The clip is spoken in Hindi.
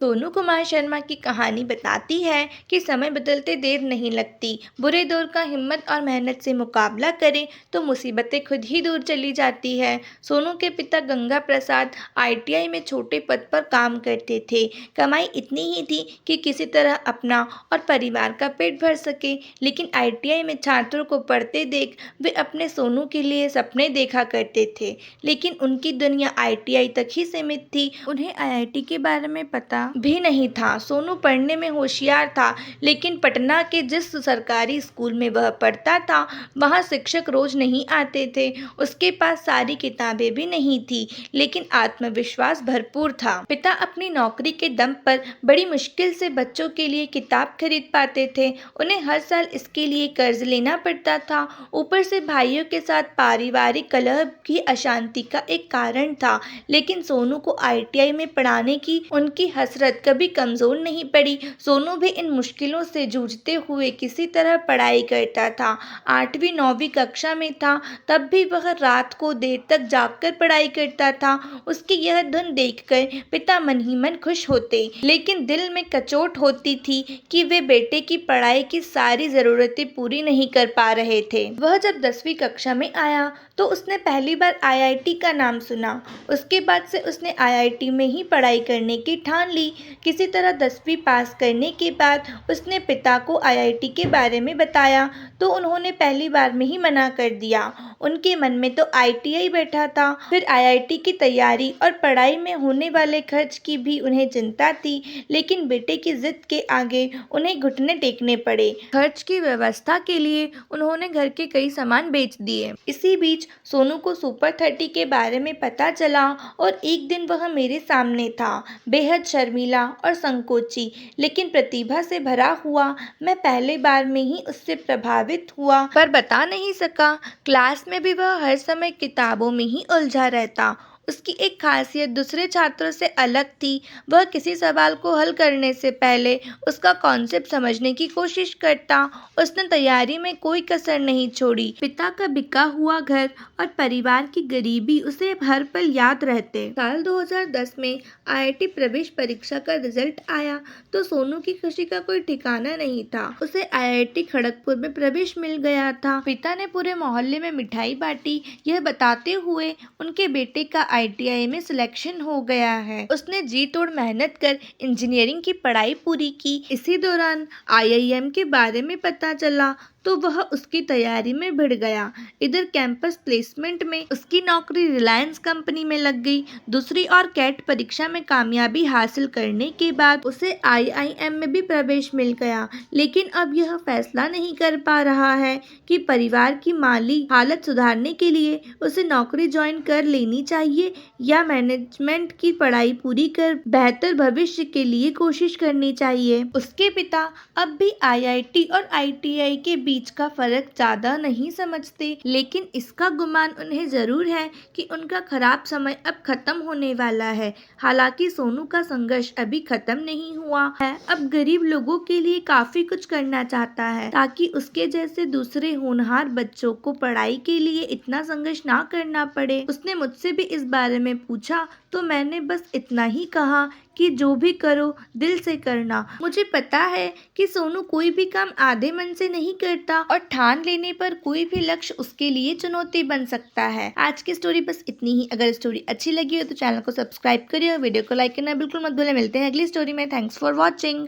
सोनू कुमार शर्मा की कहानी बताती है कि समय बदलते देर नहीं लगती। बुरे दौर का हिम्मत और मेहनत से मुकाबला करें तो मुसीबतें खुद ही दूर चली जाती है। सोनू के पिता गंगा प्रसाद आईटीआई में छोटे पद पर काम करते थे। कमाई इतनी ही थी कि किसी तरह अपना और परिवार का पेट भर सके, लेकिन आईटीआई में छात्रों को पढ़ते देख वे अपने सोनू के लिए सपने देखा करते थे। लेकिन उनकी दुनिया आईटीआई तक ही सीमित थी। उन्हें आईआईटी के बारे में पता भी नहीं था। सोनू पढ़ने में होशियार था, लेकिन पटना के जिस सरकारी स्कूल में वह पढ़ता था वहाँ शिक्षक रोज नहीं आते थे। उसके पास सारी किताबें भी नहीं थी, लेकिन आत्मविश्वास भरपूर था। पिता अपनी नौकरी के दम पर बड़ी मुश्किल से बच्चों के लिए किताब खरीद पाते थे। उन्हें हर साल इसके लिए कर्ज लेना पड़ता था। ऊपर से भाइयों के साथ पारिवारिक कलह भी अशांति का एक कारण था। लेकिन सोनू को आईटीआई में पढ़ाने की उनकी हसरत कभी कमजोर नहीं पड़ी। सोनू भी इन मुश्किलों से जूझते हुए किसी तरह पढ़ाई करता था। 8वीं 9वीं कक्षा में था तब भी वह रात को देर तक जागकर पढ़ाई करता था। उसकी यह धुन देखकर पिता मन ही मन खुश होते, लेकिन दिल में कचोट होती थी कि वे बेटे की पढ़ाई की सारी जरूरतें पूरी नहीं कर पा रहे थे। वह जब 10वीं कक्षा में आया तो उसने पहली बार आईआईटी का नाम सुना। उसके बाद से उसने आईआईटी में ही पढ़ाई करने की ठान ली। किसी तरह 10वीं पास करने के बाद उसने पिता को आईआईटी के बारे में बताया तो उन्होंने पहली बार में ही मना कर दिया। उनके मन में तो आईटीआई बैठा था, फिर आईआईटी की तैयारी और पढ़ाई में होने वाले खर्च की भी उन्हें चिंता थी। लेकिन बेटे की जिद के आगे उन्हें घुटने टेकने पड़े। खर्च की व्यवस्था के लिए उन्होंने घर के कई सामान बेच दिए। इसी बीच सोनू को सुपर 30 के बारे में पता चला और एक दिन वह मेरे सामने था, बेहद शर्मीला और संकोची, लेकिन प्रतिभा से भरा हुआ। मैं पहले बार में ही उससे प्रभावित हुआ, पर बता नहीं सका। क्लास में भी वह हर समय किताबों में ही उलझा रहता। उसकी एक खासियत दूसरे छात्रों से अलग थी। वह किसी सवाल को हल करने से पहले उसका कॉन्सेप्ट समझने की कोशिश करता। उसने तैयारी में कोई कसर नहीं छोड़ी। पिता का बिका हुआ घर और परिवार की गरीबी उसे हर पल याद रहते। साल 2010 में आईआईटी प्रवेश परीक्षा का रिजल्ट आया तो सोनू की खुशी का कोई ठिकाना नहीं था। उसे आईआईटी खड़गपुर में प्रवेश मिल गया था। पिता ने पूरे मोहल्ले में मिठाई बांटी, यह बताते हुए उनके बेटे का आईटीआई में सिलेक्शन हो गया है। उसने जी तोड़ मेहनत कर इंजीनियरिंग की पढ़ाई पूरी की। इसी दौरान आईआईएम के बारे में पता चला तो वह उसकी तैयारी में भिड़ गया। इधर कैंपस प्लेसमेंट में उसकी नौकरी रिलायंस कंपनी में लग गई। दूसरी ओर कैट परीक्षा में कामयाबी हासिल करने के बाद उसे आईआईएम में भी प्रवेश मिल गया। लेकिन अब यह फैसला नहीं कर पा रहा है कि परिवार की माली हालत सुधारने के लिए उसे नौकरी ज्वाइन कर लेनी चाहिए या मैनेजमेंट की पढ़ाई पूरी कर बेहतर भविष्य के लिए कोशिश करनी चाहिए। उसके पिता अब भी आईआईटी और आईटीआई के बीच का फर्क ज्यादा नहीं समझते, लेकिन इसका गुमान उन्हें जरूर है कि उनका खराब समय अब खत्म होने वाला है। हालांकि सोनू का संघर्ष अभी खत्म नहीं हुआ है। अब गरीब लोगों के लिए काफी कुछ करना चाहता है ताकि उसके जैसे दूसरे होनहार बच्चों को पढ़ाई के लिए इतना संघर्ष ना करना पड़े। उसने मुझसे भी इस बारे में पूछा तो मैंने बस इतना ही कहा कि जो भी करो दिल से करना। मुझे पता है कि सोनू कोई भी काम आधे मन से नहीं करता और ठान लेने पर कोई भी लक्ष्य उसके लिए चुनौती बन सकता है। आज की स्टोरी बस इतनी ही। अगर स्टोरी अच्छी लगी हो तो चैनल को सब्सक्राइब करिए और वीडियो को लाइक करना बिल्कुल मत भूलें। मिलते हैं अगली स्टोरी में। Thanks for watching.